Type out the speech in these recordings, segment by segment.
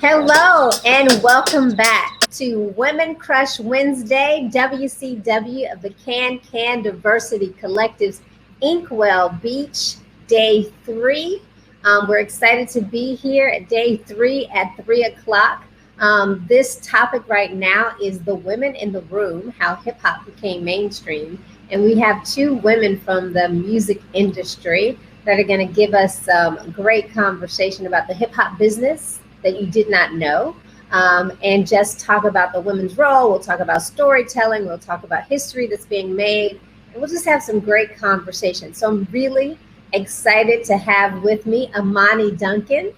Hello and welcome back to Women Crush Wednesday, WCW of the Can Diversity Collective's Inkwell Beach, Day 3. We're excited to be here at Day 3 at 3 o'clock. This topic right now is the women in the room, how hip-hop became mainstream. And we have two women from the music industry that are going to give us some great conversation about the hip-hop business that you did not know, and just talk about the women's role. We'll talk about storytelling. We'll talk about history that's being made, and we'll just have some great conversation. So I'm really excited to have with me Amani Duncan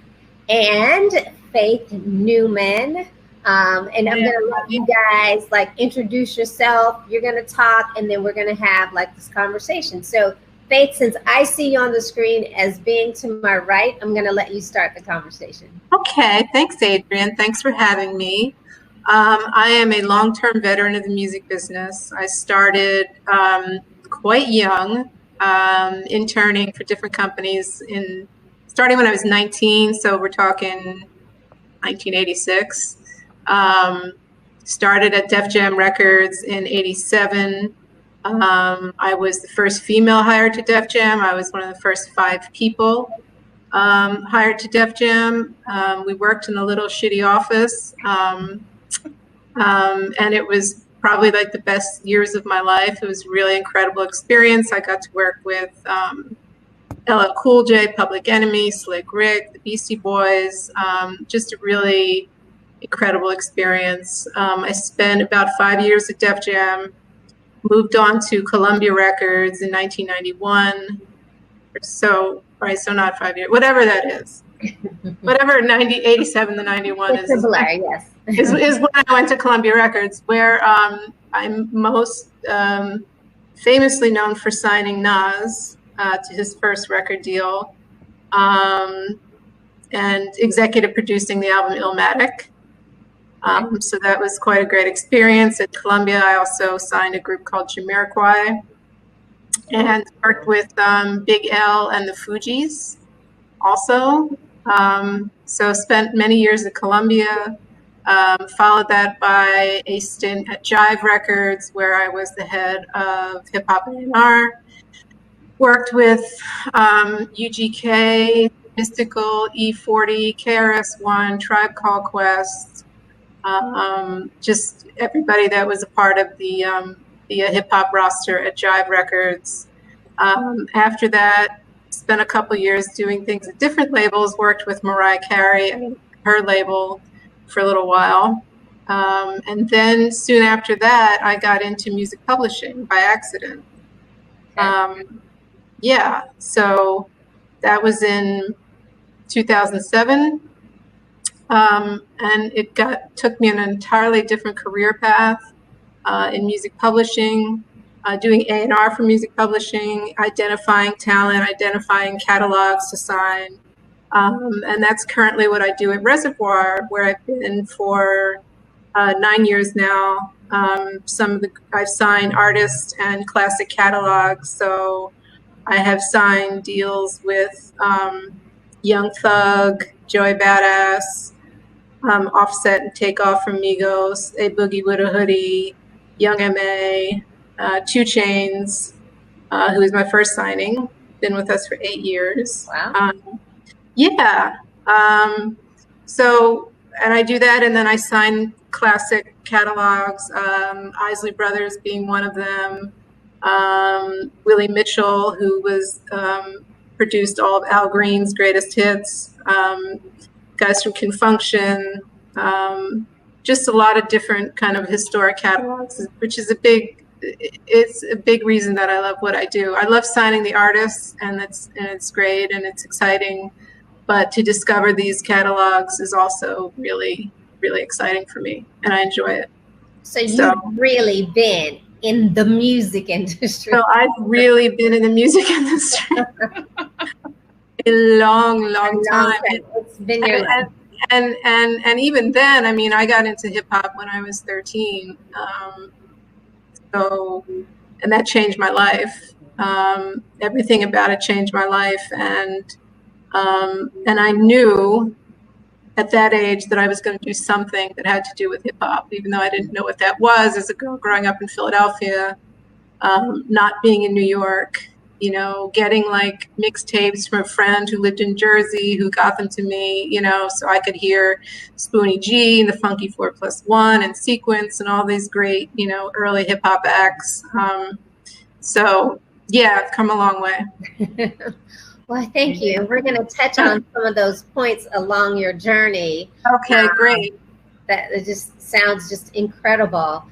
and Faith Newman. And I'm gonna let you guys introduce yourself. You're gonna talk, and then we're gonna have this conversation. So Faith, since I see you on the screen as being to my right, I'm going to let you start the conversation. Okay. Thanks, Adrian. Thanks for having me. I am a long-term veteran of the music business. I started quite young, interning for different companies starting when I was 19. So we're talking 1986. Started at Def Jam Records in 87. I was the first female hired to Def Jam. I was one of the first 5 people hired to Def Jam. We worked in a little shitty office, and it was probably the best years of my life. It was a really incredible experience. I got to work with LL Cool J, Public Enemy, Slick Rick, the Beastie Boys. Just a really incredible experience. I spent about 5 years at Def Jam. Moved on to Columbia Records in 1991. So not 5 years, whatever that is. Whatever 87 to 91 is. Yes. is when I went to Columbia Records, where I'm most famously known for signing Nas to his first record deal, and executive producing the album Illmatic. So that was quite a great experience. At Columbia, I also signed a group called Jamiroquai and worked with Big L and the Fugees also. So spent many years at Columbia, followed that by a stint at Jive Records, where I was the head of Hip Hop A&R. Worked with UGK, Mystical, E40, KRS-One, Tribe Called Quest, just everybody that was a part of the hip hop roster at Jive Records. After that, spent a couple years doing things at different labels, worked with Mariah Carey and her label for a little while. And then soon after that, I got into music publishing by accident. So that was in 2007. And it took me an entirely different career path in music publishing, doing A&R for music publishing, identifying talent, identifying catalogs to sign. And that's currently what I do at Reservoir, where I've been for 9 years now. I've signed artists and classic catalogs. So I have signed deals with Young Thug, Joey Badass, Offset and Takeoff from Migos, A Boogie with a Hoodie, Young M.A., 2 Chainz, who was my first signing, been with us for 8 years. Wow. And I do that, and then I sign classic catalogs, Isley Brothers being one of them, Willie Mitchell, who was produced all of Al Green's greatest hits, guys from Confunction, just a lot of different kind of historic catalogs, which is it's a big reason that I love what I do. I love signing the artists, and it's great and it's exciting, but to discover these catalogs is also really, really exciting for me, and I enjoy it. So you've really been in the music industry. So I've really been in the music industry a long time. It's been your life. And even then, I mean, I got into hip hop when I was 13. And that changed my life. Everything about it changed my life. And I knew at that age that I was going to do something that had to do with hip hop, even though I didn't know what that was as a girl growing up in Philadelphia, not being in New York, you know, getting like mixtapes from a friend who lived in Jersey who got them to me, you know, so I could hear Spoonie G and the Funky 4+1 and Sequence and all these great, you know, early hip hop acts. So yeah, I've come a long way. Well, thank you. We're going to touch on some of those points along your journey. Okay, great. That it just sounds just incredible.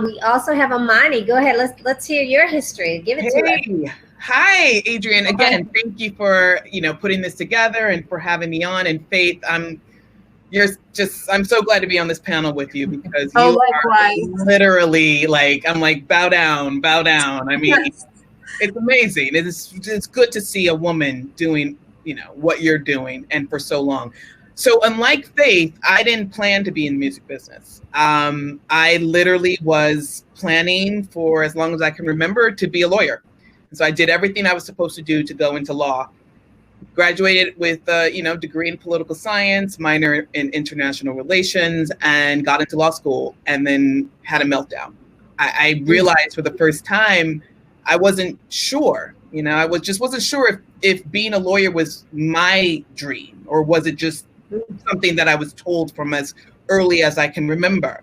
We also have Amani. Go ahead. Let's hear your history. Give it to us. Hi, Adrienne. Again, thank you for putting this together and for having me on. And Faith, I'm so glad to be on this panel with you because you are literally like, I'm like, bow down. I mean, it's amazing. It's good to see a woman doing, what you're doing and for so long. So unlike Faith, I didn't plan to be in the music business. I literally was planning for as long as I can remember to be a lawyer. And so I did everything I was supposed to do to go into law. Graduated with a degree in political science, minor in international relations, and got into law school and then had a meltdown. I realized for the first time I wasn't sure. I wasn't sure if being a lawyer was my dream or was it just something that I was told from as early as I can remember.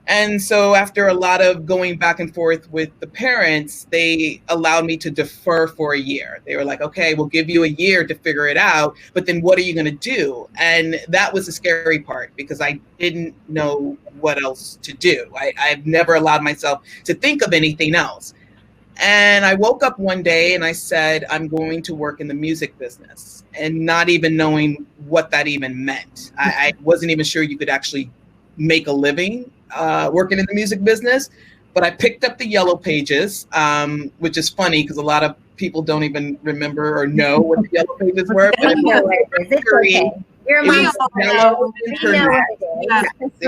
And so after a lot of going back and forth with the parents, they allowed me to defer for a year. They were like, okay, we'll give you a year to figure it out, but then what are you going to do? And that was the scary part because I didn't know what else to do. I've never allowed myself to think of anything else. And I woke up one day and I said, I'm going to work in the music business, and not even knowing what that even meant. I wasn't even sure you could actually make a living working in the music business, but I picked up the Yellow Pages, which is funny because a lot of people don't even remember or know what the Yellow Pages were. But it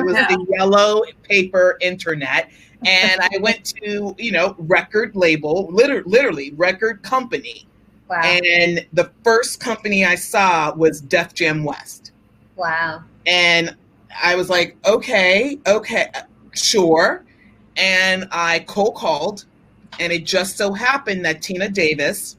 was the yellow paper internet. And I went to, record label, literally record company. Wow. And the first company I saw was Def Jam West. Wow. And I was like, okay, sure. And I cold called, and it just so happened that Tina Davis,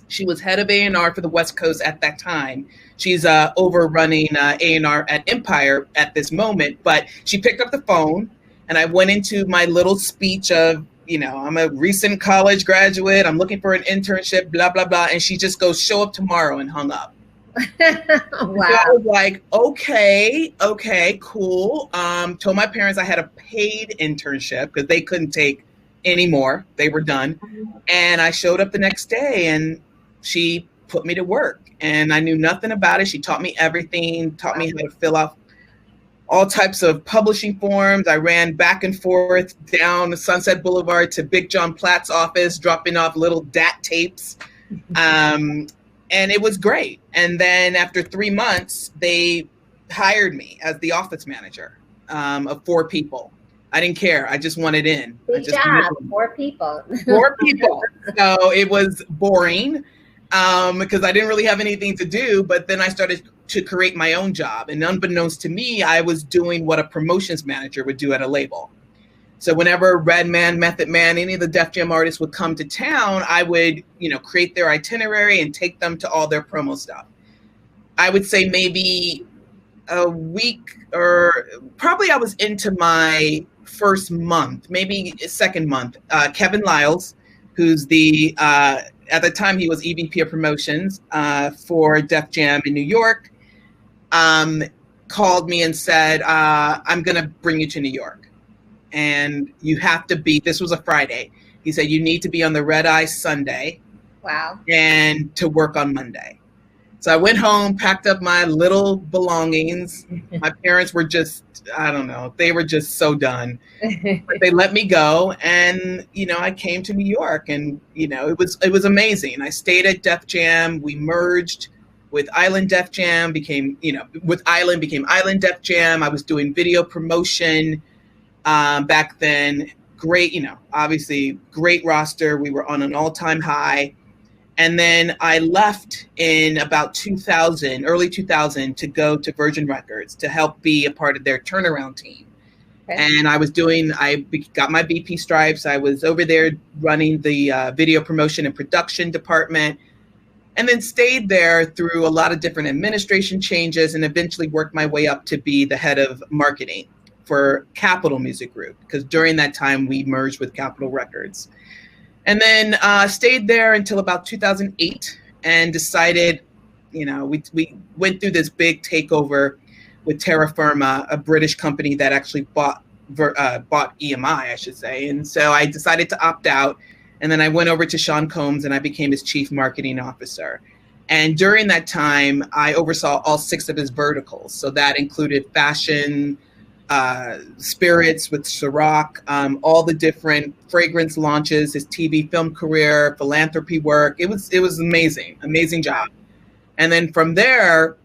she was head of A&R for the West Coast at that time. She's overrunning A&R at Empire at this moment, but she picked up the phone. And I went into my little speech of, I'm a recent college graduate. I'm looking for an internship, blah, blah, blah. And she just goes, show up tomorrow, and hung up. Wow. So I was like, okay, cool. Told my parents I had a paid internship because they couldn't take any more. They were done. And I showed up the next day and she put me to work. And I knew nothing about it. She taught me everything, taught me how to fill out all types of publishing forms. I ran back and forth down Sunset Boulevard to Big John Platt's office, dropping off little DAT tapes. And it was great. And then after 3 months, they hired me as the office manager of 4 people. I didn't care. I just wanted in. Good job. 4 people. 4 people. So it was boring because I didn't really have anything to do. But then I started to create my own job. And unbeknownst to me, I was doing what a promotions manager would do at a label. So whenever Redman, Method Man, any of the Def Jam artists would come to town, I would, create their itinerary and take them to all their promo stuff. I would say maybe a week or probably I was into my first month, maybe second month. Kevin Lyles, who's at the time he was EVP of promotions for Def Jam in New York, called me and said, I'm going to bring you to New York. And you have to be, this was a Friday. He said, you need to be on the Red Eye Sunday. Wow. And to work on Monday. So I went home, packed up my little belongings. My parents were just, I don't know, they were just so done. But they let me go. And, I came to New York and, it was amazing. I stayed at Def Jam. We merged with Island Def Jam, with Island became Island Def Jam. I was doing video promotion back then. Great, obviously great roster. We were on an all-time high. And then I left in about 2000, early 2000, to go to Virgin Records to help be a part of their turnaround team. Okay. And I got my BP stripes. I was over there running the video promotion and production department, and then stayed there through a lot of different administration changes, and eventually worked my way up to be the head of marketing for Capitol Music Group, because during that time we merged with Capitol Records. And then stayed there until about 2008 and decided, we went through this big takeover with Terra Firma, a British company that actually bought EMI, I should say. And so I decided to opt out. And then I went over to Sean Combs and I became his chief marketing officer. And during that time, I oversaw all 6 of his verticals. So that included fashion, spirits with Ciroc, all the different fragrance launches, his TV film career, philanthropy work. It was amazing job. And then from there,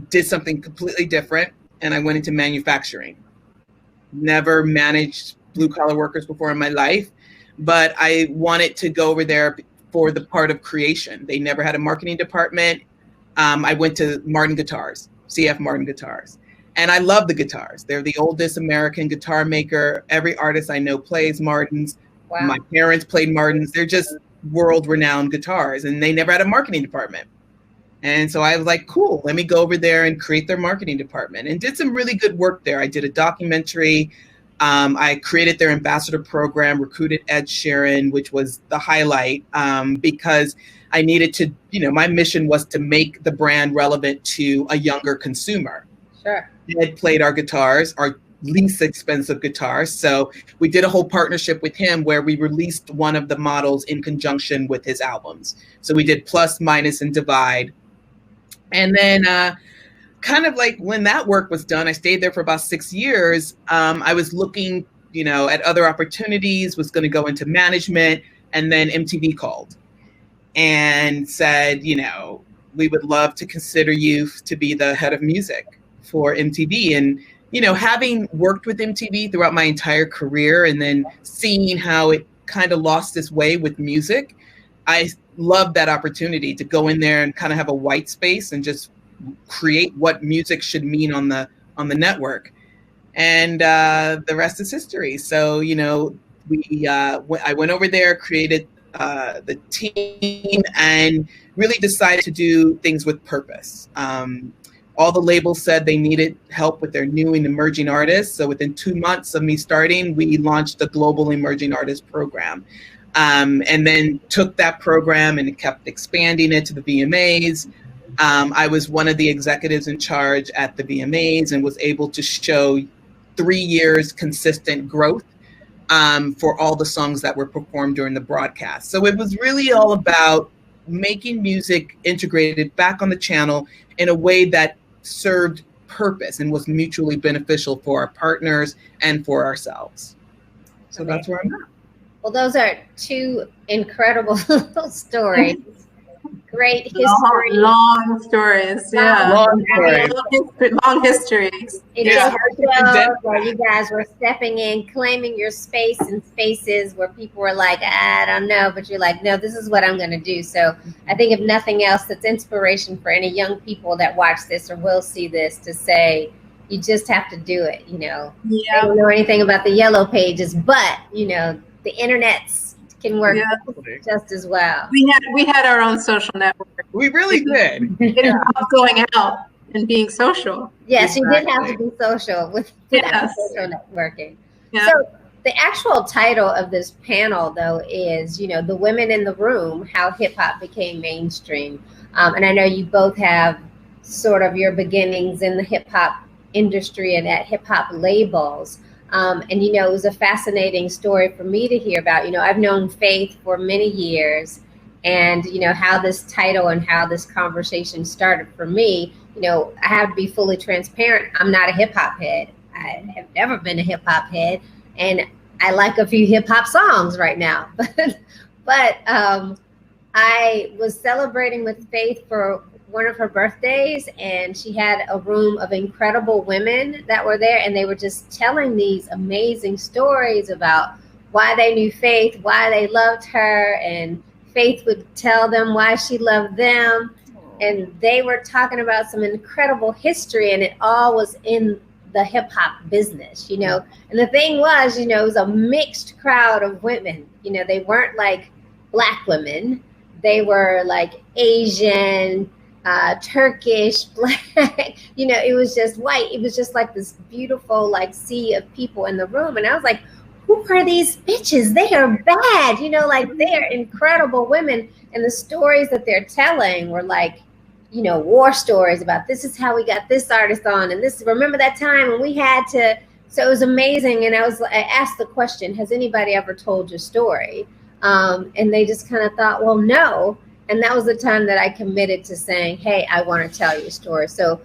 did something completely different, and I went into manufacturing. Never managed blue collar workers before in my life, but I wanted to go over there for the part of creation. They never had a marketing department. I went to Martin Guitars, CF Martin Guitars. And I love the guitars. They're the oldest American guitar maker. Every artist I know plays Martins. Wow. My parents played Martins. They're just world-renowned guitars, and they never had a marketing department. And so I was like, cool, let me go over there and create their marketing department, and did some really good work there. I did a documentary. I created their ambassador program, recruited Ed Sheeran, which was the highlight, because I needed to, my mission was to make the brand relevant to a younger consumer. Sure. Ed played our guitars, our least expensive guitars. So we did a whole partnership with him where we released one of the models in conjunction with his albums. So we did Plus, Minus, and Divide. And then kind of like when that work was done, I stayed there for about 6 years. I was looking, at other opportunities, was going to go into management. And then MTV called and said, we would love to consider you to be the head of music for MTV. And, having worked with MTV throughout my entire career and then seeing how it kind of lost its way with music, I loved that opportunity to go in there and kind of have a white space and just create what music should mean on the network. And the rest is history. So, I went over there, created the team, and really decided to do things with purpose. All the labels said they needed help with their new and emerging artists. So within 2 months of me starting, we launched the Global Emerging Artist Program. And then took that program and kept expanding it to the VMAs. I was one of the executives in charge at the VMAs and was able to show 3 years consistent growth for all the songs that were performed during the broadcast. So it was really all about making music integrated back on the channel in a way that served purpose and was mutually beneficial for our partners and for ourselves. So that's where I'm at. Well, those are 2 incredible stories. Great history. Long stories. Yeah. Long histories. Where you guys were stepping in, claiming your space in spaces where people were like, I don't know, but you're like, no, this is what I'm going to do. So I think if nothing else, that's inspiration for any young people that watch this or will see this to say, you just have to do it. Yeah. I don't know anything about the yellow pages, but, the internets can work just as well. We had our own social network. We really did. It involved going out and being social. Yes, you did have to be social with social networking. Yeah. So the actual title of this panel, though, is, the women in the room, how hip hop became mainstream. And I know you both have sort of your beginnings in the hip hop industry and at hip hop labels. And, it was a fascinating story for me to hear about. I've known Faith for many years, and, how this title and how this conversation started for me. I have to be fully transparent. I'm not a hip hop head. I have never been a hip hop head, and I like a few hip hop songs right now. But I was celebrating with Faith for one of her birthdays, and she had a room of incredible women that were there, and they were just telling these amazing stories about why they knew Faith, why they loved her, and Faith would tell them why she loved them. And they were talking about some incredible history, and it all was in the hip hop business, you know. And the thing was, you know, it was a mixed crowd of women. You know, they weren't like Black women. They were like Asian, Turkish, Black, you know, it was just white. It was just like this beautiful like sea of people in the room. And I was like, who are these bitches? They are bad, you know, like they're incredible women. And the stories that they're telling were like, you know, war stories about this is how we got this artist on, and this, remember that time when we had to, so it was amazing. And I asked the question, has anybody ever told your story? And they just kind of thought, well, no. And that was the time that I committed to saying, hey, I want to tell you a story. So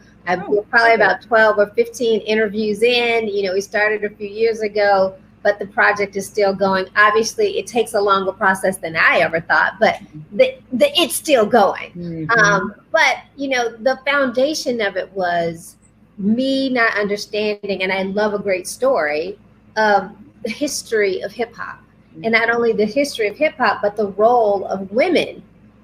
we're probably about 12 or 15 interviews in. You know, we started a few years ago, but the project is still going. Obviously, it takes a longer process than I ever thought, but it's still going. Mm-hmm. But, you know, the foundation of it was me not understanding, and I love a great story, of the history of hip hop. Mm-hmm. And not only the history of hip hop, but the role of women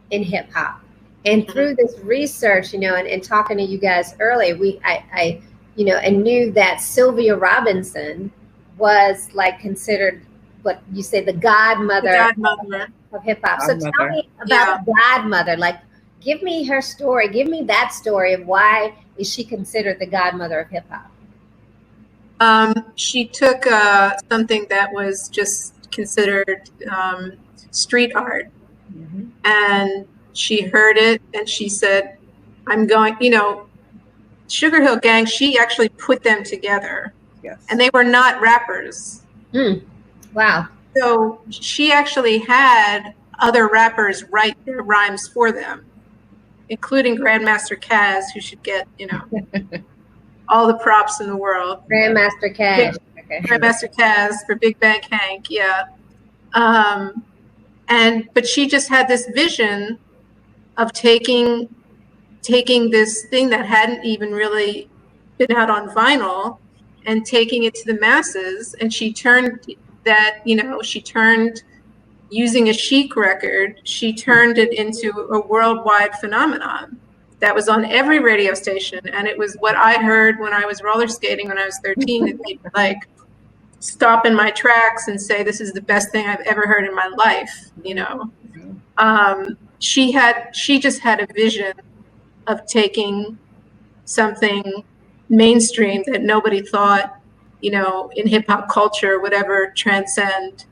in hip hop. And through this research, you know, and talking to you guys earlier, I you know, and knew that Sylvia Robinson was like considered what you say the godmother of hip hop. So tell me about the godmother. Like, give me her story. Give me that story of why is she considered the godmother of hip hop? She took something that was just considered street art. Mm-hmm. And she heard it and she said, I'm going, you know, Sugar Hill Gang, she actually put them together. Yes. And they were not rappers. Wow. So she actually had other rappers write their rhymes for them, including Grandmaster Caz, who should get, you know, all the props in the world. Grandmaster Caz. Okay. Grandmaster Caz for Big Bank Hank, yeah. But she just had this vision of taking this thing that hadn't even really been out on vinyl and taking it to the masses. And she turned that, you know, using a chic record, she turned it into a worldwide phenomenon that was on every radio station. And it was what I heard when I was roller skating when I was 13, and people like stop in my tracks and say, this is the best thing I've ever heard in my life, you know. She just had a vision of taking something mainstream that nobody thought, you know, in hip hop culture would ever transcend,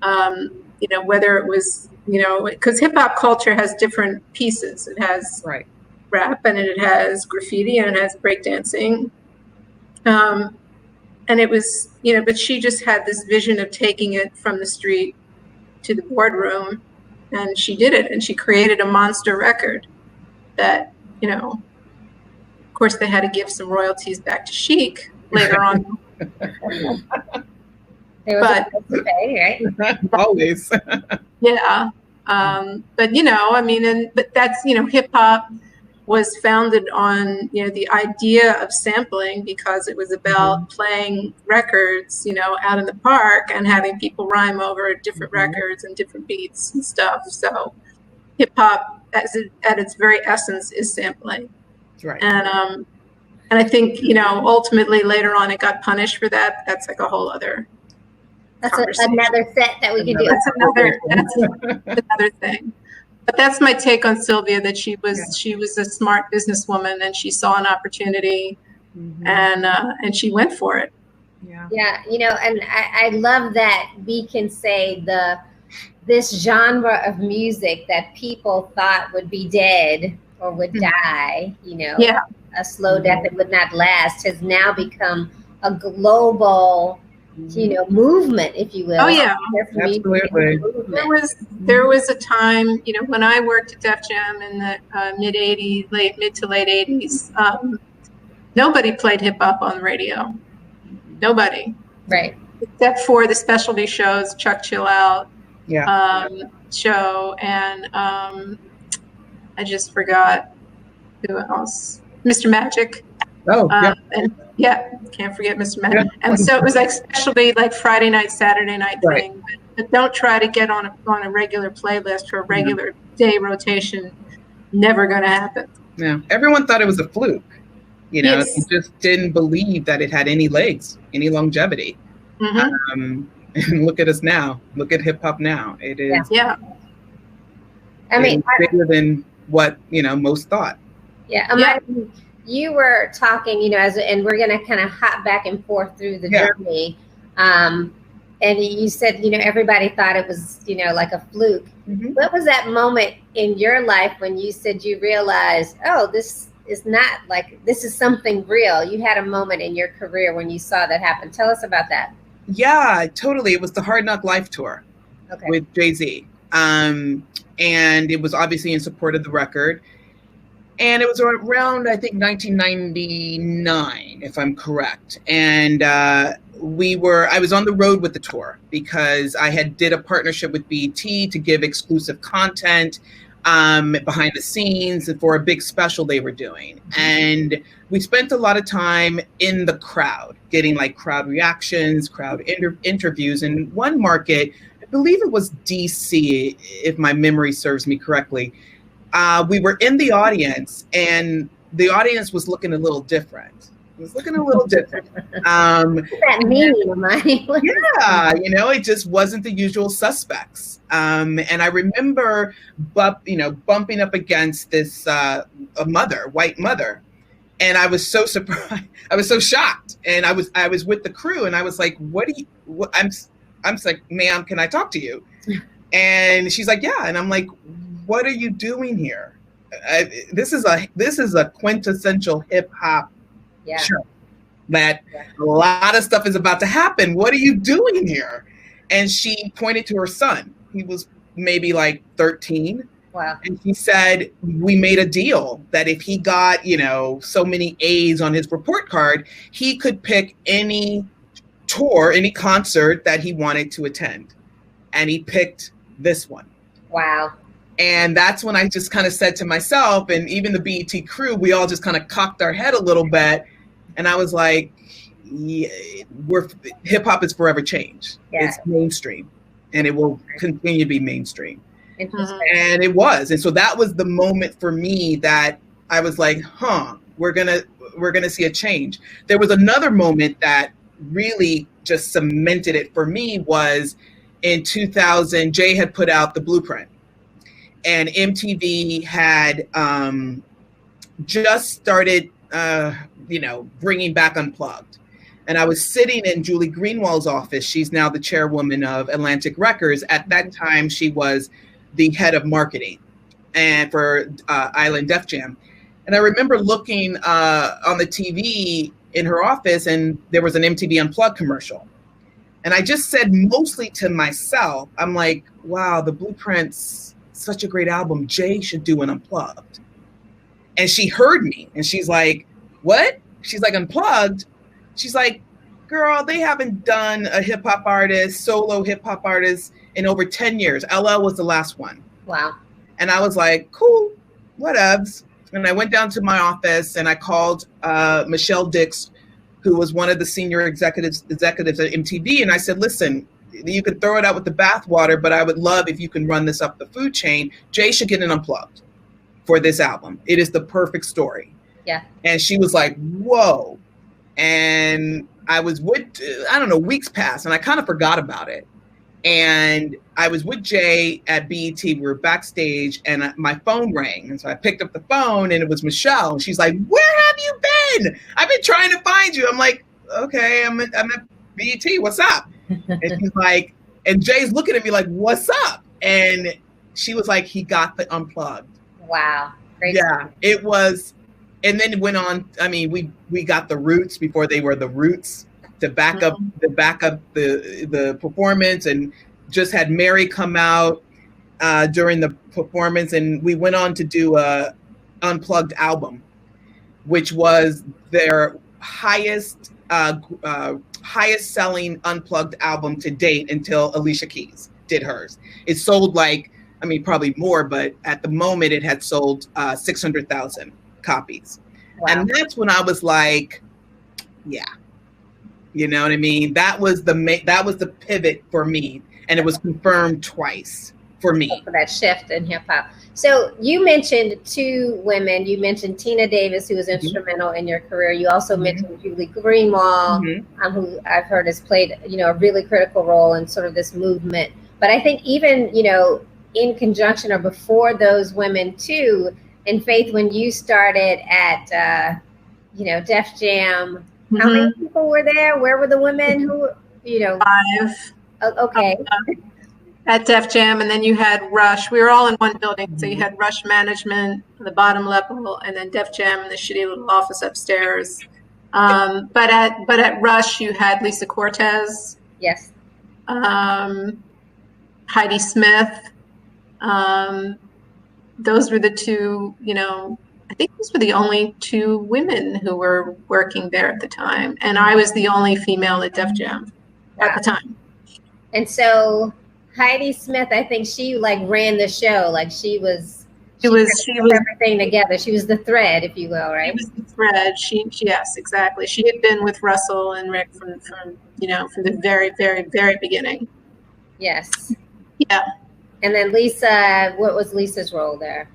you know, whether it was, you know, because hip hop culture has different pieces. It has rap, and it has graffiti, and it has breakdancing. And it was, you know, but she just had this vision of taking it from the street to the boardroom, and she did it, and she created a monster record that, you know, of course they had to give some royalties back to Chic later on. But right? Always. Yeah. But, you know, I mean, but that's, you know, hip hop was founded on, you know, the idea of sampling, because it was about playing records, you know, out in the park and having people rhyme over different records and different beats and stuff. So hip hop at its very essence is sampling. Right. And I think, you know, ultimately later on it got punished for that. That's like a whole other another set that we can do. That's another thing. But that's my take on Sylvia, that she was a smart businesswoman, and she saw an opportunity, and she went for it. Yeah, you know, and I love that we can say this genre of music that people thought would be dead or would die, you know, a slow death that would not last, has now become a global, you know, movement, if you will. Oh yeah, absolutely. There was a time, you know, when I worked at Def Jam in the mid to late 80s, nobody played hip hop on the radio. Nobody. Right. Except for the specialty shows, Chuck Chill Out show, and I just forgot who else. Mr. Magic. Oh, and can't forget Mr. Magic. And so it was like especially like Friday night, Saturday night thing. But don't try to get on a regular playlist or a regular day rotation. Never going to happen. Yeah. Everyone thought it was a fluke. You know, Yes. they just didn't believe that it had any legs, any longevity. And look at us now. Look at hip hop now. It is. Yeah. I mean, bigger than what, most thought. Yeah. Amani, you were talking, and we're going to kind of hop back and forth through the journey. And you said, everybody thought it was, like a fluke. What was that moment in your life when you said you realized, oh, this is not like, this is something real? You had a moment in your career when you saw that happen. Tell us about that. Yeah, totally. It was the Hard Knock Life tour with Jay-Z. And it was obviously in support of the record. And it was around, I think, 1999, if I'm correct. And I was on the road with the tour because I did a partnership with BET to give exclusive content behind the scenes for a big special they were doing. And we spent a lot of time in the crowd, getting like crowd reactions, crowd interviews. In one market, I believe it was DC, if my memory serves me correctly. We were in the audience, and the audience was looking a little different. It was looking a little different. What's that mean, Amani? Yeah, it just wasn't the usual suspects. And I remember, bumping up against this white mother, and I was so surprised. I was so shocked, and I was with the crew, and I was like, I'm like, ma'am, can I talk to you? And she's like, yeah, and I'm like, what are you doing here? This is a quintessential hip hop show. That a lot of stuff is about to happen. What are you doing here? And she pointed to her son. He was maybe like 13. Wow. And she said, we made a deal that if he got, so many A's on his report card, he could pick any tour, any concert that he wanted to attend. And he picked this one. Wow. And that's when I just kind of said to myself, and even the BET crew, we all just kind of cocked our head a little bit. And I was like, hip hop is forever changed. Yeah. It's mainstream, and it will continue to be mainstream. And it was. And so that was the moment for me that I was like, we're gonna see a change. There was another moment that really just cemented it for me was in 2000, Jay had put out The Blueprint. And MTV had just started, bringing back Unplugged. And I was sitting in Julie Greenwald's office. She's now the chairwoman of Atlantic Records. At that time, she was the head of marketing and for Island Def Jam. And I remember looking on the TV in her office, and there was an MTV Unplugged commercial. And I just said mostly to myself, I'm like, wow, The Blueprint's such a great album. Jay should do an Unplugged. And she heard me, and she's like, what? She's like, Unplugged? She's like, girl, they haven't done a hip hop artist, solo hip hop artist in over 10 years. LL was the last one. Wow. And I was like, cool, whatevs. And I went down to my office and I called Michelle Dix, who was one of the senior executives at MTV. And I said, listen, you could throw it out with the bathwater, but I would love if you can run this up the food chain. Jay should get an Unplugged for this album. It is the perfect story. Yeah. And she was like, whoa. And I was weeks passed, and I kind of forgot about it. And I was with Jay at BET. We were backstage, and my phone rang. And so I picked up the phone, and it was Michelle. And she's like, where have you been? I've been trying to find you. I'm like, okay, I'm at BET. What's up? And she's like, and Jay's looking at me like, what's up? And she was like, he got the Unplugged. Wow. Great story. It was. And then it went on. I mean, we got the Roots before they were the Roots to back up the performance, and just had Mary come out during the performance, and we went on to do a Unplugged album, which was their highest selling Unplugged album to date until Alicia Keys did hers. It sold probably more, but at the moment it had sold 600,000 copies. Wow. And that's when I was like, yeah, You know what I mean? That was the pivot for me, and it was confirmed twice for me. For that shift in hip hop. So you mentioned two women. You mentioned Tina Davis, who was instrumental in your career. You also mentioned Julie Greenwald, who I've heard has played, a really critical role in sort of this movement. But I think even, in conjunction or before those women too, in Faith, when you started at, Def Jam, how many people were there? Where were the women who, 5. Okay. At Def Jam, and then you had Rush. We were all in one building, so you had Rush Management, the bottom level, and then Def Jam in the shitty little office upstairs. But at Rush, you had Lisa Cortez. Yes. Heidi Smith. Those were the two. I think those were the only two women who were working there at the time, and I was the only female at Def Jam at the time. And so Heidi Smith, I think she ran the show. She was everything together. She was the thread, if you will, right? She was the thread. Yes, exactly. She had been with Russell and Rick from the very, very, very beginning. Yes. Yeah. And then Lisa, what was Lisa's role there?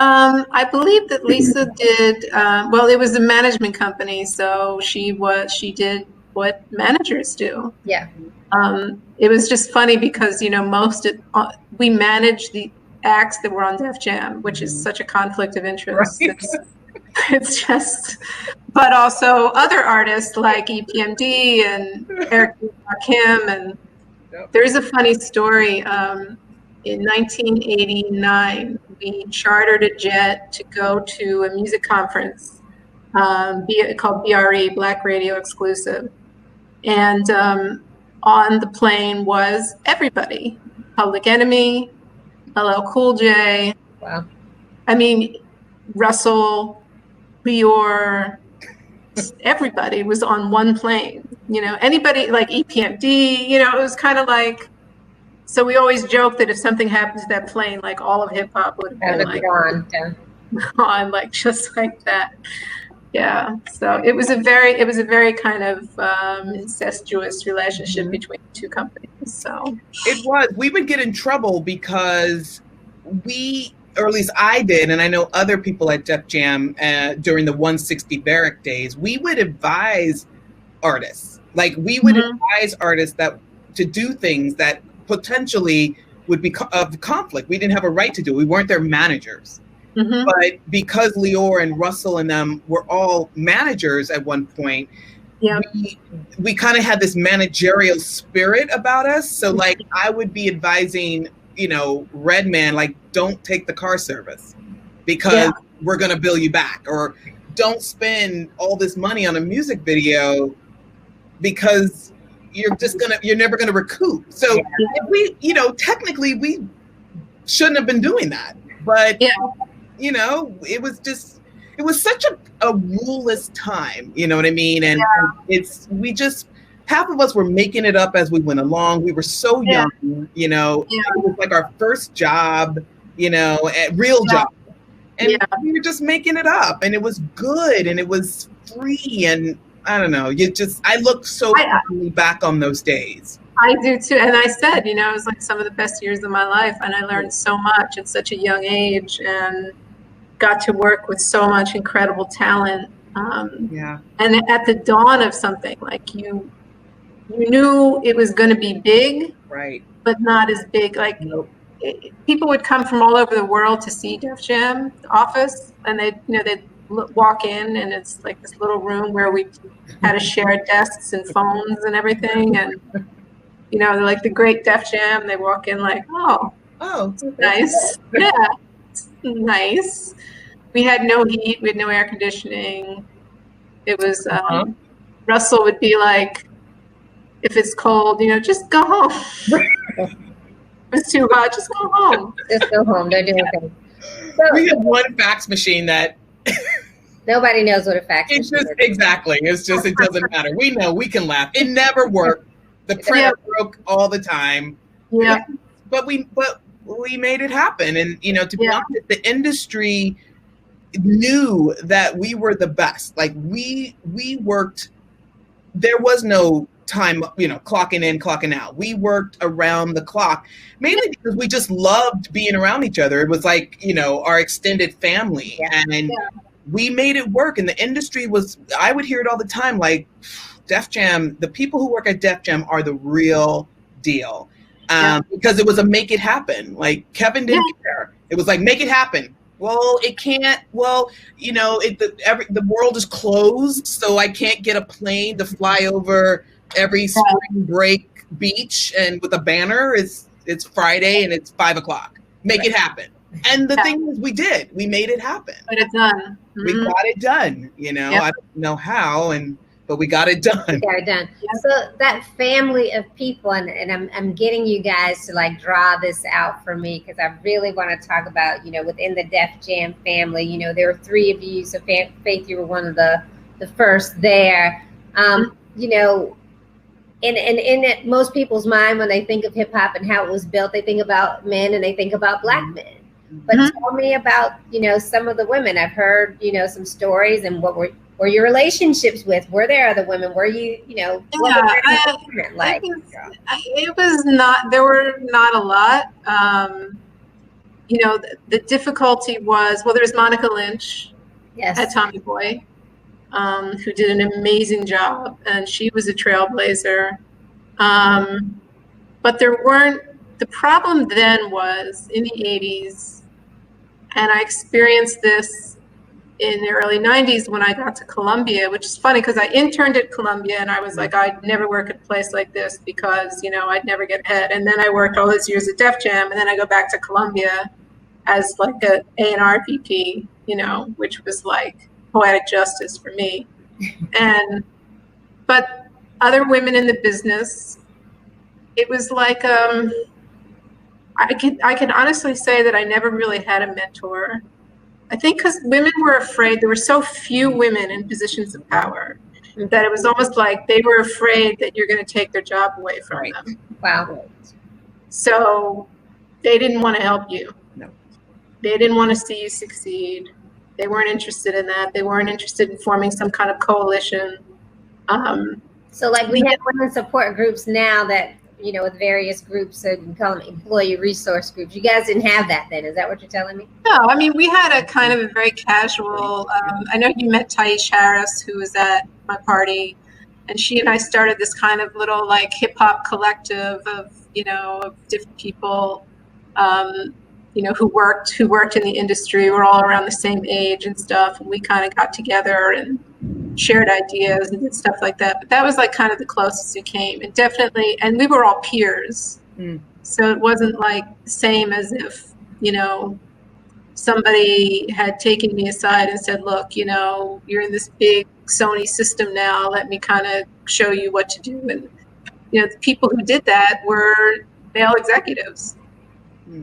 I believe that Lisa did. It was a management company, so she did what managers do. Yeah. It was just funny because, we managed the acts that were on Def Jam, which is such a conflict of interest. Right. It's just, but also other artists like EPMD and Eric Kim. And there's a funny story. In 1989, we chartered a jet to go to a music conference called BRE, Black Radio Exclusive. And on the plane was everybody. Public Enemy, LL Cool J. Wow. I mean, Russell, Lior, everybody was on one plane. Anybody like EPMD, it was kind of like, so we always joke that if something happened to that plane, like all of hip hop would have been gone, just like that. Yeah, so it was a very kind of incestuous relationship between the two companies. So it was. We would get in trouble because or at least I did, and I know other people at Def Jam during the 160 Barrack days, we would advise artists. We would advise artists to do things that potentially would be of conflict. We didn't have a right to do it. We weren't their managers. But because Lior and Russell and them were all managers at one point, we kind of had this managerial spirit about us. So I would be advising, Redman, don't take the car service because we're going to bill you back, or don't spend all this money on a music video because you're never going to recoup. So we, technically we shouldn't have been doing that, but it was such a ruleless time, you know what I mean? And half of us were making it up as we went along. We were so young, it was like our first job, a real job. And we were just making it up, and it was good, and it was free, and I don't know, I look so back on those days. I do too. And I said, it was like some of the best years of my life, and I learned so much at such a young age and got to work with so much incredible talent. And at the dawn of something, you knew it was going to be big, right? But not as big. People would come from all over the world to see Def Jam office, and they'd walk in, and it's like this little room where we had to share desks and phones and everything, and they're like the great Def Jam. They walk in oh, nice, nice. We had no heat, we had no air conditioning. It was Russell would be like, if it's cold, just go home. If it's too hot, just go home. Just go home. They're doing things. We had one fax machine that nobody knows what a fax machine is. Exactly. It doesn't matter. We know, we can laugh. It never worked. The printer broke all the time. Yeah. But we made it happen. And, to be honest, the industry knew that we were the best. We worked there was no time, clocking in, clocking out. We worked around the clock, mainly because we just loved being around each other. It was like, our extended family, and we made it work. And the industry I would hear it all the time, like, Def Jam, the people who work at Def Jam are the real deal. Because it was a make it happen. Like, Kevin didn't care. It was like, make it happen. Well, it can't. Well, the world is closed, so I can't get a plane to fly over every spring break beach and with a banner. It's Friday and it's 5:00. Make it happen. And the thing is, we did. We made it happen. Got it done. Mm-hmm. We got it done. I don't know how, but we got it done. We got it done. So that family of people, and I'm getting you guys to like draw this out for me, because I really want to talk about, within the Def Jam family, there were 3 of you. So Faith, you were one of the first there. In most people's mind, when they think of hip hop and how it was built, they think about men and they think about Black men. But tell me about, some of the women. I've heard, some stories, and what were your relationships with? Were there other women? Were you, what were your like? It was not, there were not a lot. The difficulty was, there's Monica Lynch at Tommy Boy, who did an amazing job, and she was a trailblazer. But the problem then was in the 80s, and I experienced this in the early 90s when I got to Columbia, which is funny because I interned at Columbia and I was like, I'd never work at a place like this because, I'd never get ahead. And then I worked all those years at Def Jam, and then I go back to Columbia as like a A&R VP, which was like poetic justice for me. But other women in the business, it was like, I can honestly say that I never really had a mentor. I think because women were afraid, there were so few women in positions of power that it was almost like they were afraid that you're going to take their job away from them. Wow. So they didn't want to help you. No. They didn't want to see you succeed. They weren't interested in that. They weren't interested in forming some kind of coalition. So like we have women support groups now that, with various groups, so you can call them employee resource groups. You guys didn't have that then. Is that what you're telling me? No, I mean, we had a kind of a very casual, I know you met Taish Harris, who was at my party, and she and I started this kind of little like hip hop collective of, of different people, who worked in the industry. We're all around the same age and stuff. And we kind of got together and shared ideas and did stuff like that. But that was like kind of the closest we came. And definitely, and we were all peers. So it wasn't like the same as if, somebody had taken me aside and said, look, you're in this big Sony system now. Let me kind of show you what to do. And, the people who did that were male executives,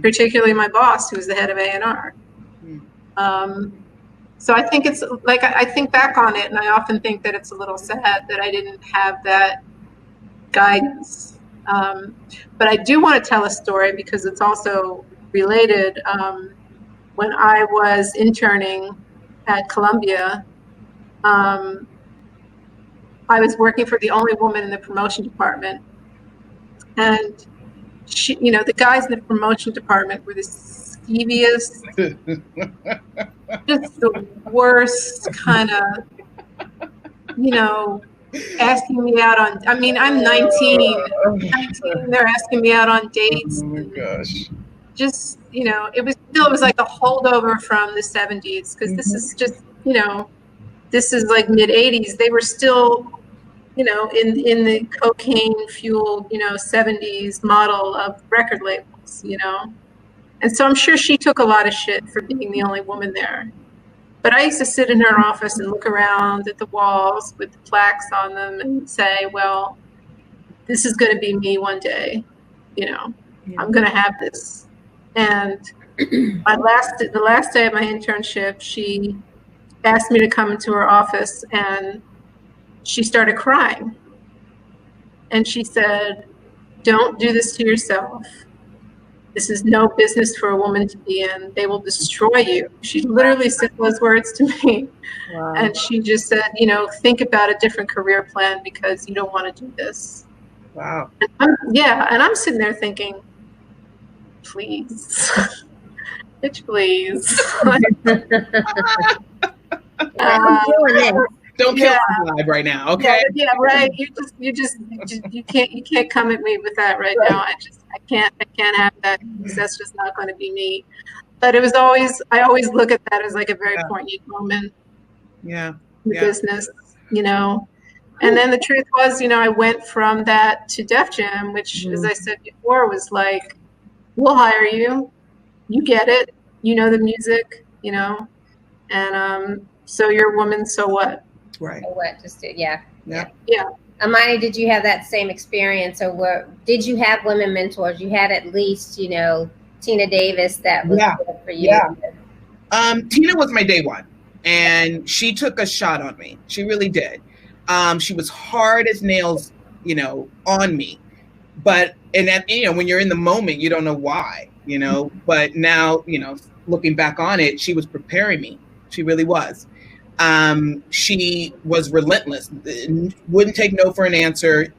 particularly my boss, who was the head of A&R. So I think it's like, I think back on it and I often think that it's a little sad that I didn't have that guidance. But I do want to tell a story because it's also related. When I was interning at Columbia, I was working for the only woman in the promotion department. And she, the guys in the promotion department were the skeeviest, just the worst kind of, asking me out on, I'm 19, they're asking me out on dates. Oh my gosh. Just, it was like a holdover from the 70s, because this is just, this is like mid 80s. They were still, in the cocaine fueled, 70s model of record labels, And so I'm sure she took a lot of shit for being the only woman there. But I used to sit in her office and look around at the walls with the plaques on them and say, well, this is going to be me one day. I'm going to have this. And the last day of my internship, she asked me to come into her office and she started crying. And she said, don't do this to yourself. This is no business for a woman to be in. They will destroy you. She literally said those words to me. Wow. And she just said, think about a different career plan because you don't want to do this. Wow. And I'm sitting there thinking, please, bitch, please. Don't kill my vibe right now, okay? Yeah, right. You can't come at me with that right now. I can't have that because that's just not going to be me. But I always look at that as like a very poignant moment. Yeah. In the business, And then the truth was, I went from that to Def Jam, which, as I said before, was like, we'll hire you. You get it. You know the music, and so you're a woman, so what? Right. So what? Just yeah. Amani, did you have that same experience, or did you have women mentors? You had at least, Tina Davis that was good for you. Yeah. Tina was my day one, and she took a shot on me. She really did. She was hard as nails, on me. But when you're in the moment, you don't know why, But now, looking back on it, she was preparing me. She really was. She was relentless. Wouldn't take no for an answer.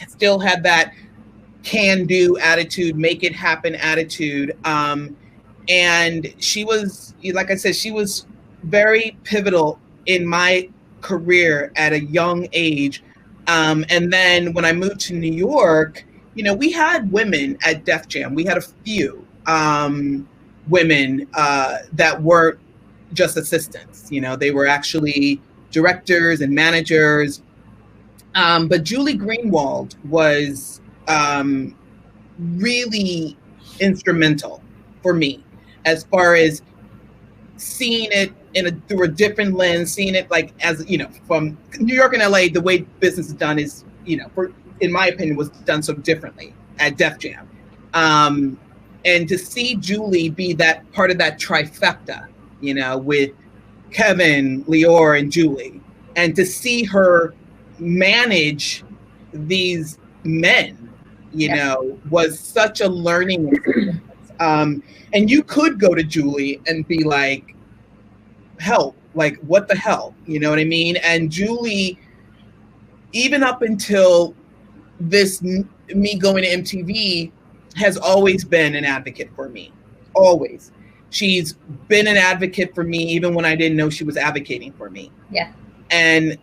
Still had that can-do attitude, make it happen attitude. And she was, like I said, she was very pivotal in my career at a young age. And then when I moved to New York, we had women at Def Jam. We had a few women that weren't just assistants. They were actually directors and managers. But Julie Greenwald was really instrumental for me as far as seeing it through a different lens, seeing it like as, from New York and LA, the way business is done is, in my opinion, was done so differently at Def Jam. And to see Julie be that part of that trifecta, with Kevin, Lior, and Julie, and to see her manage these men, was such a learning experience. And you could go to Julie and be like, help, like, what the hell? You know what I mean? And Julie, even up until me going to MTV, has always been an advocate for me. Always. She's been an advocate for me even when I didn't know she was advocating for me. Yeah. And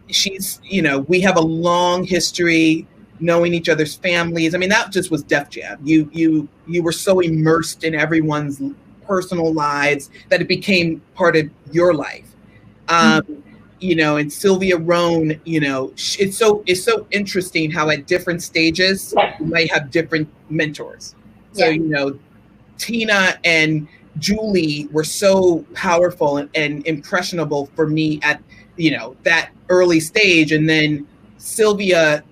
she's, we have a long history knowing each other's families. I mean, that just was Def Jam. You were so immersed in everyone's personal lives that it became part of your life. And Sylvia Rohn, it's so interesting how at different stages you might have different mentors. So, Tina and Julie were so powerful and impressionable for me at, that early stage. And then Sylvia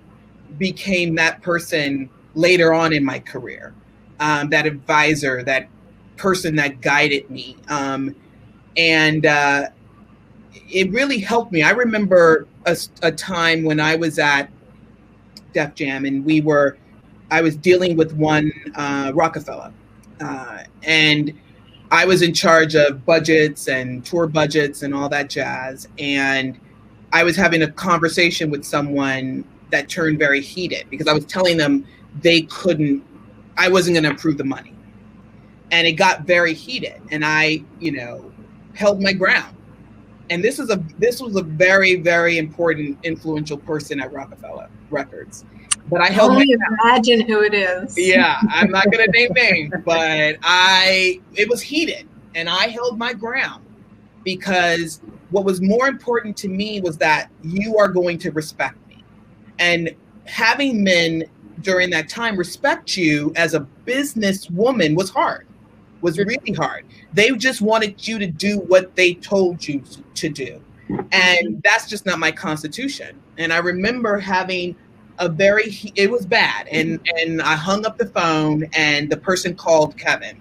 became that person later on in my career, that advisor, that person that guided me. And it really helped me. I remember a time when I was at Def Jam and I was dealing with one Rockefeller, and I was in charge of budgets and tour budgets and all that jazz. And I was having a conversation with someone that turned very heated because I was telling them I wasn't going to approve the money. And it got very heated, and I, held my ground. And this was a very, very important, influential person at Rockefeller Records. But I held my ground. Imagine who it is. Yeah, I'm not going to name names, but it was heated, and I held my ground because what was more important to me was that you are going to respect me. And having men during that time respect you as a businesswoman was really hard. They just wanted you to do what they told you to do. And that's just not my constitution. And I remember having it was bad. And I hung up the phone and the person called Kevin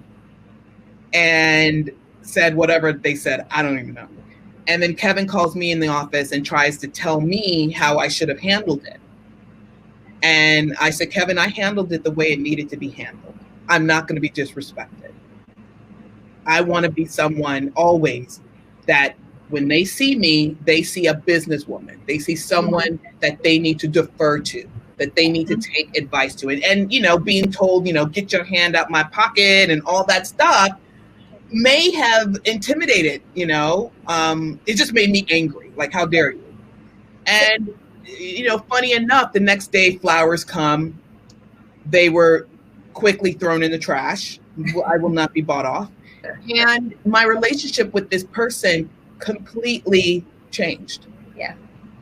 and said whatever they said. I don't even know. And then Kevin calls me in the office and tries to tell me how I should have handled it. And I said, Kevin, I handled it the way it needed to be handled. I'm not going to be disrespected. I want to be someone always that when they see me, they see a businesswoman. They see someone that they need to defer to, that they need to take advice to. And you know, being told, you know, get your hand out my pocket and all that stuff may have intimidated, you know. It just made me angry. Like, how dare you? And, you know, funny enough, the next day flowers come. They were quickly thrown in the trash. I will not be bought off. And my relationship with this person completely changed. Yeah.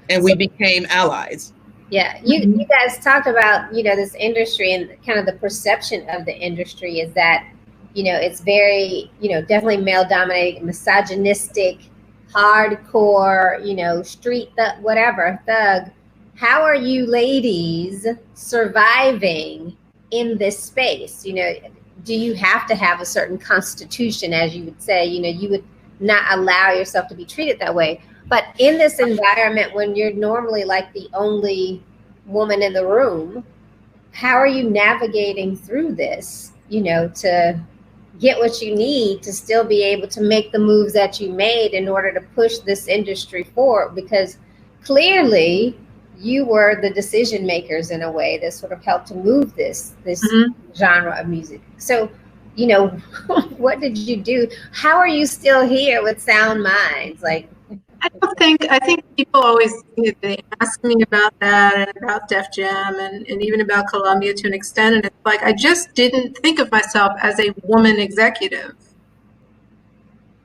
And we became allies. Yeah. You guys talk about, you know, this industry and kind of the perception of the industry is that, you know, it's very, you know, definitely male dominated, misogynistic, hardcore, you know, street thug. How are you ladies surviving in this space? You know, do you have to have a certain constitution, as you would say? You know, you would not allow yourself to be treated that way. But in this environment, when you're normally like the only woman in the room, how are you navigating through this, you know, to get what you need to still be able to make the moves that you made in order to push this industry forward? Because clearly you were the decision makers in a way that sort of helped to move this genre of music. So, you know, what did you do? How are you still here with Sound Minds? Like, I think people always, they ask me about that and about Def Jam and even about Columbia to an extent. And it's like, I just didn't think of myself as a woman executive.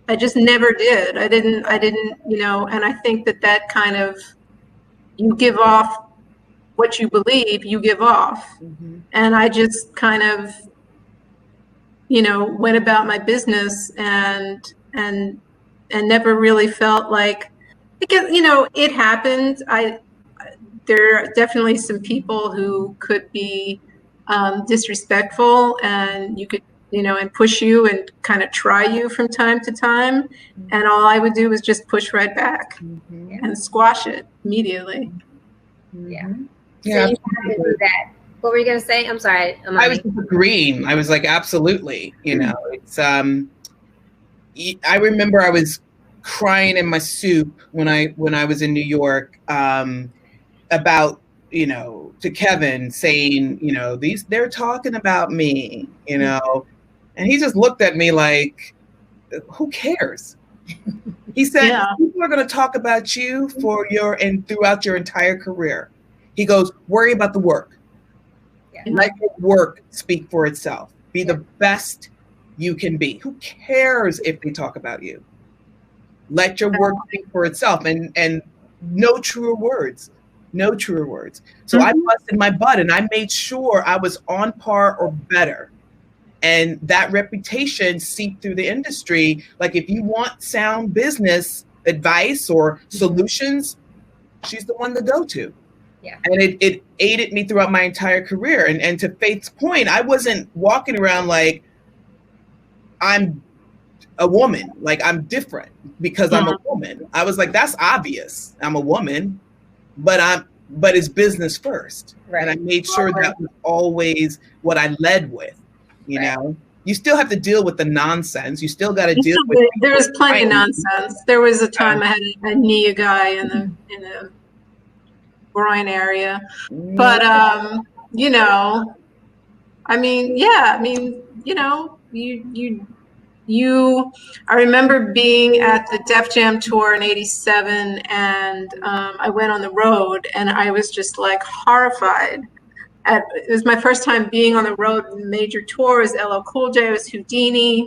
I just never did. I didn't, you know, and I think that kind of, you give off what you believe, you give off. And I just kind of, you know, went about my business and never really felt like, you know, it happened. There are definitely some people who could be disrespectful, and you could, you know, and push you and kind of try you from time to time. And all I would do was just push right back and squash it immediately. Yeah. So you have to do that. What were you going to say? I'm sorry, Amani. I was agreeing. I was like, absolutely. You know, it's I remember I was crying in my soup when I was in New York about, you know, to Kevin saying, you know, they're talking about me, you know, and he just looked at me like, who cares? He said, people are going to talk about you throughout your entire career. He goes, worry about the work. Let your work speak for itself. Be the best you can be. Who cares if they talk about you? Let your work speak for itself, and no truer words. No truer words. So I busted my butt and I made sure I was on par or better. And that reputation seeped through the industry. Like, if you want sound business advice or solutions, she's the one to go to. Yeah. And it aided me throughout my entire career. And to Faith's point, I wasn't walking around like I'm a woman, like I'm different because I'm a woman. I was like, that's obvious. I'm a woman, but it's business first. Right. And I made sure that was always what I led with, you know. You still have to deal with the nonsense. You still got to deal with. There was plenty of nonsense. There was a time I had a knee a guy in the groin area, but you know, I mean, you know, I remember being at the Def Jam tour in '87, and I went on the road, and I was just like horrified. It was my first time being on the road. Major tours, LL Cool J, was Houdini.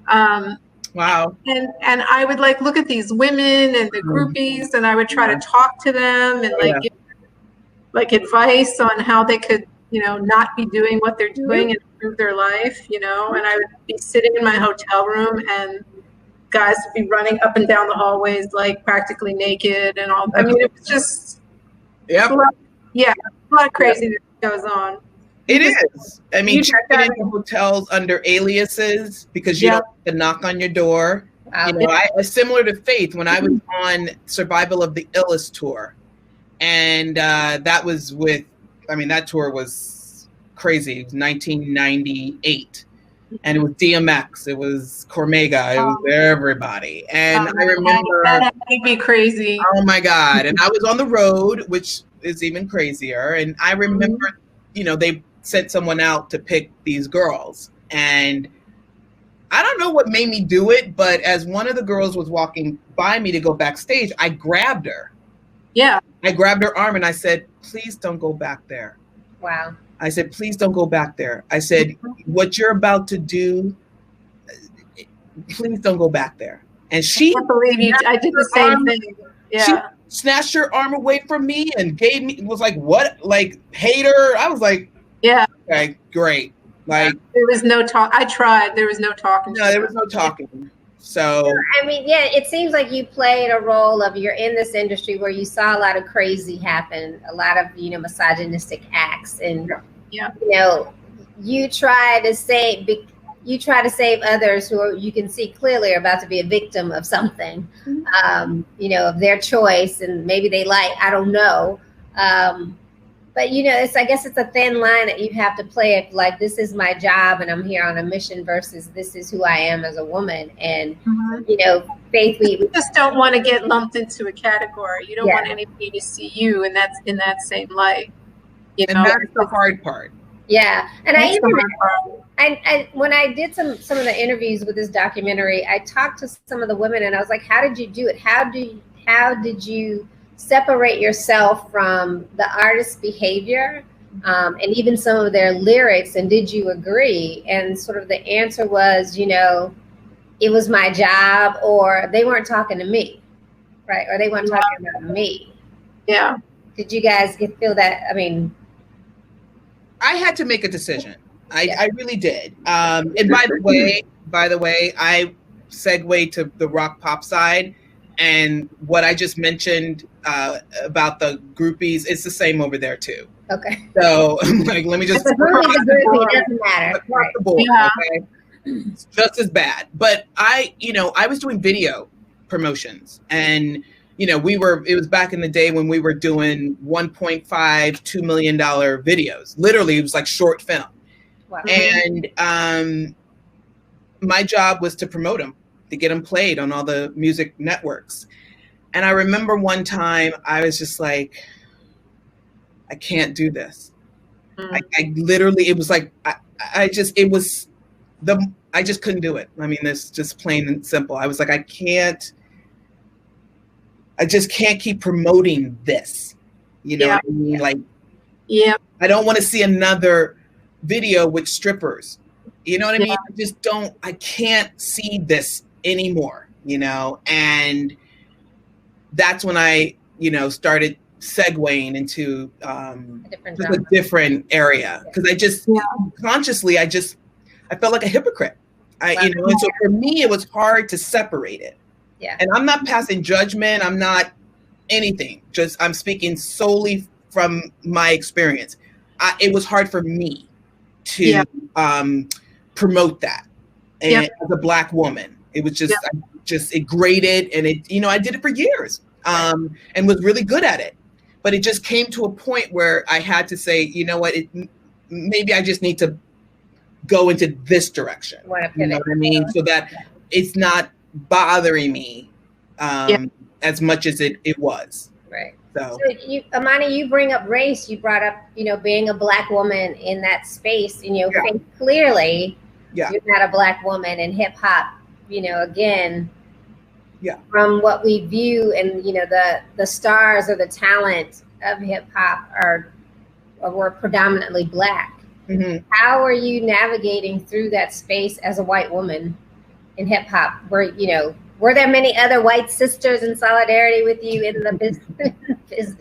Wow. And I would like look at these women and the groupies, and I would try to talk to them and give like advice on how they could, you know, not be doing what they're doing and improve their life, you know. And I would be sitting in my hotel room, and guys would be running up and down the hallways like practically naked and all. I mean, it was just a lot of craziness goes on. It is. I mean, checking into hotels under aliases because you don't have to knock on your door. You know, similar to Faith, when I was on Survival of the Illest tour, and that was with, I mean, that tour was crazy. It was 1998. And it was DMX, it was Cormega, it was everybody. And I remember that had to be crazy. Oh my God. And I was on the road, which is even crazier. And I remember, you know, they sent someone out to pick these girls. And I don't know what made me do it, but as one of the girls was walking by me to go backstage, I grabbed her. Yeah. I grabbed her arm and I said, please don't go back there. Wow. I said, please don't go back there. I said, what you're about to do, please don't go back there. And she, I can't believe you. I did the same thing. Yeah. She snatched her arm away from me and gave me, was like, what? Like, hater? I was like, yeah. Okay, great. Like, there was no talk. I tried. There was no talking. No, there was no talking. So I mean, yeah, it seems like you played a role of you're in this industry where you saw a lot of crazy happen, a lot of, you know, misogynistic acts, and you know, you try to save others who are, you can see clearly are about to be a victim of something, you know, of their choice, and maybe they like, I don't know. But, you know, I guess it's a thin line that you have to play it, like, this is my job and I'm here on a mission versus this is who I am as a woman. And, you know, Faith, we just don't want to get lumped into a category. You don't want anybody to see you in that same light. You know? That's the hard part. Yeah. And I when I did some of the interviews with this documentary, I talked to some of the women and I was like, how did you do it? How did you separate yourself from the artist's behavior and even some of their lyrics, and did you agree? And sort of the answer was, you know, it was my job, or they weren't talking to me, right? Or they weren't talking about me. Yeah. Did you guys feel that? I mean, I had to make a decision. I really did. And by the way, I segue to the rock pop side. And what I just mentioned about the groupies, it's the same over there too. Okay. So like, let me just. It doesn't matter. Across the board, okay? It's just as bad. But I was doing video promotions, and it was back in the day when we were doing $1.5-2 million videos. Literally, it was like short film. Wow. And my job was to promote them, to get them played on all the music networks. And I remember one time I was just like, I can't do this. I literally, it was like, I just couldn't do it. I mean, this just plain and simple. I was like, I just can't keep promoting this. You know what I mean? Like, I don't want to see another video with strippers. You know what I mean? I can't see this anymore, and that's when I, started segueing into a different area, because I just consciously, I felt like a hypocrite. And so for me, it was hard to separate it. Yeah. And I'm not passing judgment. I'm not anything. Just I'm speaking solely from my experience. It was hard for me to promote that, and as a Black woman, it was just it grated, and it I did it for years, and was really good at it. But it just came to a point where I had to say, you know what, maybe I just need to go into this direction. You know what I mean? So that it's not bothering me as much as it was. Right. So Amani, you bring up race. You brought up, being a Black woman in that space. Clearly, you're not a Black woman in hip hop. Again, from what we view, and the stars or the talent of hip hop were predominantly Black. Mm-hmm. How are you navigating through that space as a white woman in hip hop? Were there many other white sisters in solidarity with you in the business?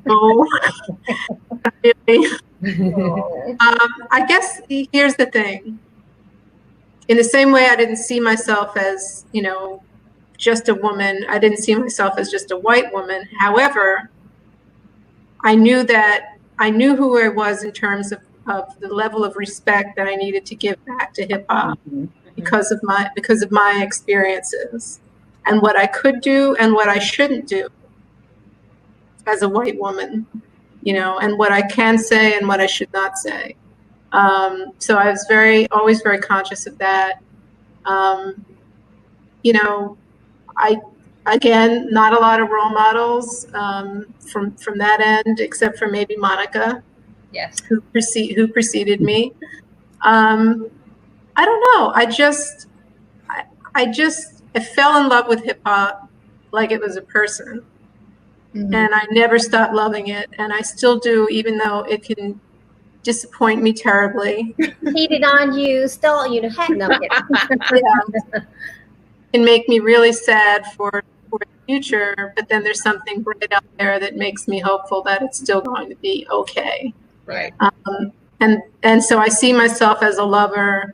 No. I guess here's the thing. In the same way I didn't see myself as, just a woman, I didn't see myself as just a white woman. However, I knew who I was in terms of the level of respect that I needed to give back to hip hop. Mm-hmm. because of my experiences, and what I could do and what I shouldn't do as a white woman. and what I can say and what I should not say. So I was always very conscious of that. Again, not a lot of role models from that end, except for maybe Monica, yes, who preceded me. I don't know. I fell in love with hip hop like it was a person, and I never stopped loving it, and I still do, even though it can disappoint me terribly. Cheated on you, stole you, Can make me really sad for the future, but then there's something bright out there that makes me hopeful that it's still going to be okay. Right. And so I see myself as a lover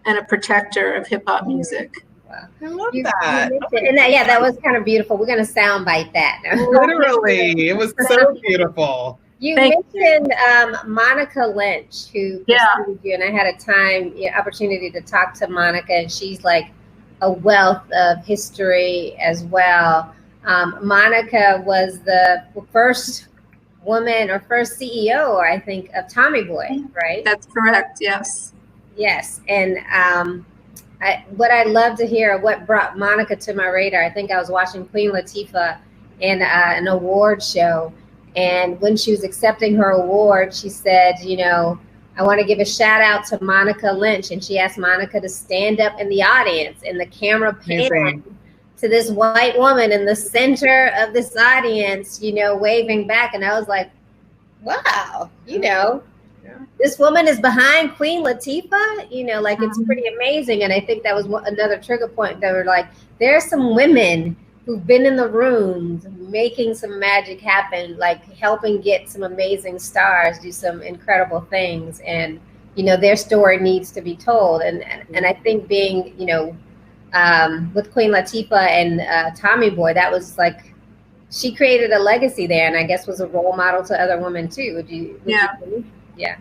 and a protector of hip hop music. Wow. I love that. And that was kind of beautiful. We're going to soundbite that. Literally, it was so beautiful. You mentioned Monica Lynch, who pursued you, and I had opportunity to talk to Monica, and she's like a wealth of history as well. Monica was the first woman or first CEO, I think, of Tommy Boy, right? That's correct. Yes. Yes, and what I'd love to hear, what brought Monica to my radar. I think I was watching Queen Latifah in an award show. And when she was accepting her award, she said, I want to give a shout out to Monica Lynch. And she asked Monica to stand up in the audience, and the camera panned to this white woman in the center of this audience, waving back. And I was like, wow, this woman is behind Queen Latifah, it's pretty amazing. And I think that was another trigger point. They were like, there are some women who've been in the rooms making some magic happen, like helping get some amazing stars do some incredible things. And, their story needs to be told. And I think being, with Queen Latifah and Tommy Boy, that was like, she created a legacy there, and I guess was a role model to other women too. Would you believe? Yeah.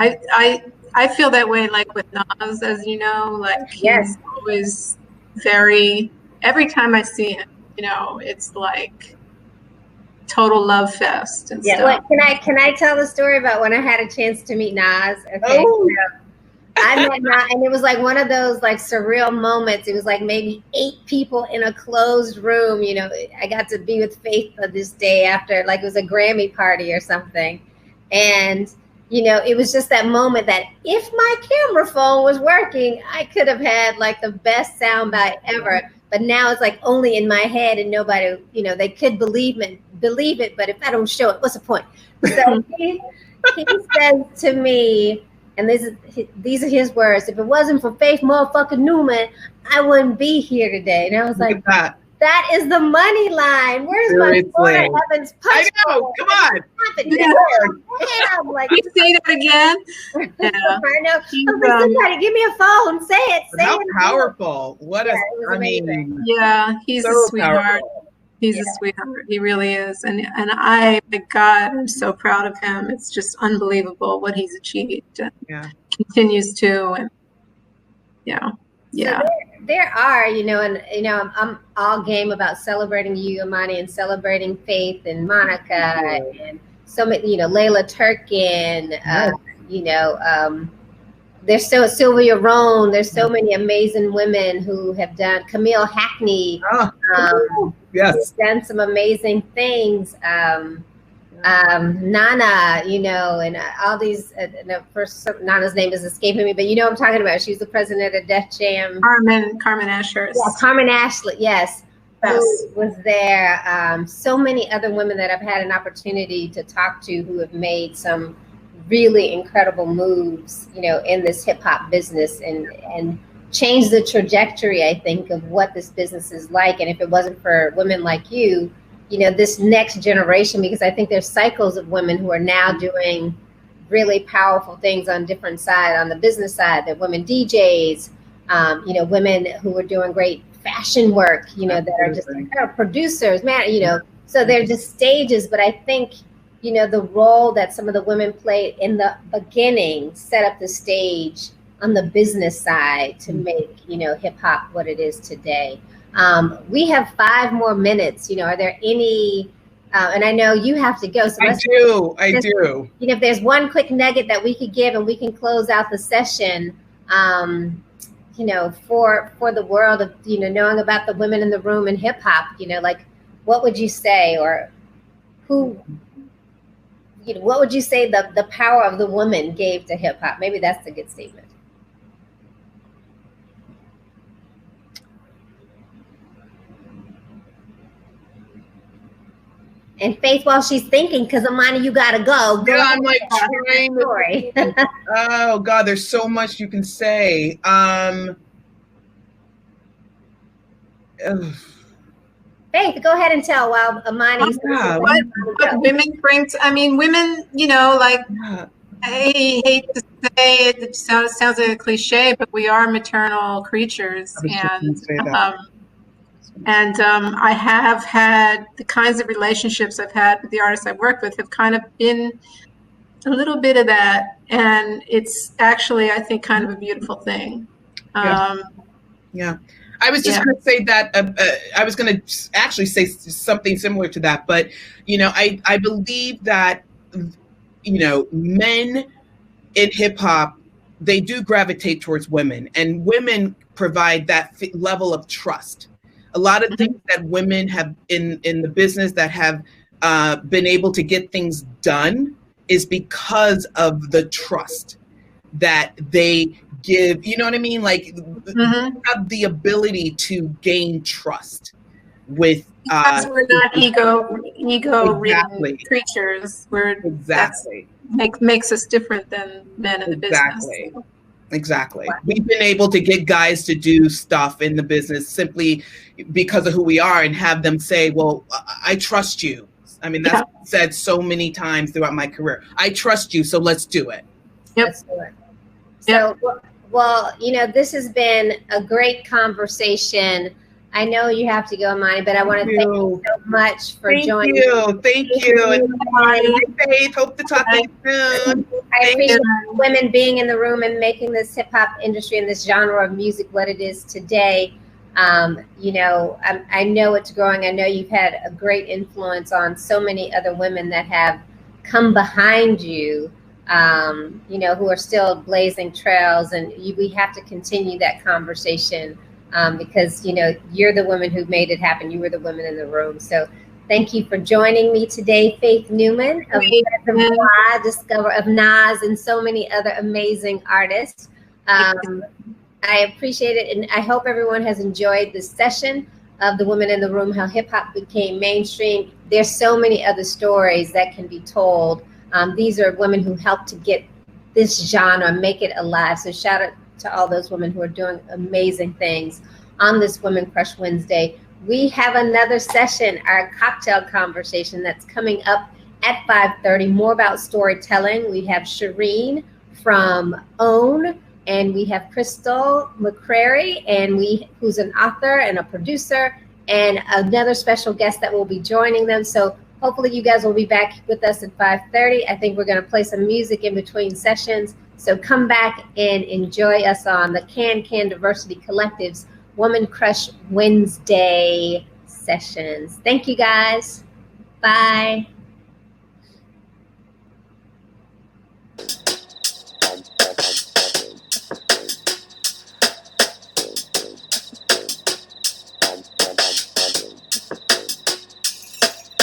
I feel that way, like with Nas, as you know, like he's always every time I see him, it's like total love fest and stuff. Can I tell the story about when I had a chance to meet Nas? Okay. Oh. I met Nas, and it was like one of those like surreal moments. It was like maybe 8 people in a closed room. I got to be with Faith this day after, like it was a Grammy party or something. And it was just that moment that if my camera phone was working, I could have had like the best soundbite ever. But now it's like only in my head, and nobody, they could believe it. But if I don't show it, what's the point? So he says to me, and these are his words, if it wasn't for Faith motherfucking Newman, I wouldn't be here today. And I was like, that is the money line. Where's my Florida Evans punch? I know. Come on. Can you say that again? Yeah. I know. Somebody give me a phone. Say it. How powerful. He's so a sweetheart. Powerful. He's a sweetheart. He really is. And my God, I'm so proud of him. It's just unbelievable what he's achieved. And continues to. And So there are, I'm all game about celebrating you, Amani, and celebrating Faith and Monica and so many, Layla Turkin, there's Sylvia Rohn. There's so many amazing women who have done, Camille Hackney, yes, done some amazing things. Nana, and all these, first Nana's name is escaping me, but I'm talking about. She was the president of Def Jam. Carmen Ashurst. Yeah, Carmen Ashley, yes. Who was there. So many other women that I've had an opportunity to talk to who have made some really incredible moves, in this hip hop business and changed the trajectory, I think, of what this business is like. And if it wasn't for women like you, this next generation, because I think there's cycles of women who are now doing really powerful things on different sides, on the business side, that women DJs, women who are doing great fashion work, that are just producers, so they're just stages. But I think, the role that some of the women played in the beginning set up the stage on the business side to make, hip hop what it is today. We have 5 more minutes. Are there any And I know you have to go. So I do. You know, if there's one quick nugget that we could give and we can close out the session, you know, for the world of, you know, knowing about the women in the room in hip hop, you know, like what would you say, or who, you know, what would you say the power of the woman gave to hip hop? Maybe that's a good statement. And Faith, while she's thinking, because Amani, you gotta go. Yeah, I'm like trying story. Oh God, there's so much you can say. Faith, go ahead and tell while Amani's. What women bring to, I mean, women, you know, like, I hate to say it, it sounds like a cliche, but we are maternal creatures. And I have had the kinds of relationships I've had with the artists I've worked with have kind of been a little bit of that. And it's actually, I think, kind of a beautiful thing. Yeah. I was just going to say that, I was going to actually say something similar to that. But, you know, I believe that, you know, men in hip hop, they do gravitate towards women, and women provide that level of trust. A lot of things that women have in the business that have been able to get things done is because of the trust that they give. You know what I mean? Like, have the ability to gain trust with. Because we're not ego-ridden creatures. We're makes us different than men in the business. Exactly. We've been able to get guys to do stuff in the business simply because of who we are, and have them say, well, I trust you. I mean, that's said so many times throughout my career. I trust you, so let's do it. Let's do it. So, well, you know, this has been a great conversation. I know you have to go, Amani, but I want to thank you so much for joining. Thank you. Faith, hope to talk to you soon. I appreciate women being in the room and making this hip hop industry and this genre of music what it is today. You know, I know it's growing. I know you've had a great influence on so many other women that have come behind you, you know, who are still blazing trails, and we have to continue that conversation. Because, you know, you're the woman who made it happen. You were the women in the room. So thank you for joining me today, Faith Newman of Reservoir, discover of Nas, and so many other amazing artists. I appreciate it, and I hope everyone has enjoyed this session of the Women in the Room, how hip hop became mainstream. There's so many other stories that can be told. These are women who helped to get this genre, make it alive. So shout out to all those women who are doing amazing things on this Women Crush Wednesday. We have another session, our cocktail conversation, that's coming up at 5:30, more about storytelling. We have Shireen from OWN, and we have Crystal McCrary, and who's an author and a producer, and another special guest that will be joining them. So hopefully you guys will be back with us at 5:30. I think we're going to play some music in between sessions. So come back and enjoy us on the Can Diversity Collective's Woman Crush Wednesday sessions. Thank you, guys. Bye.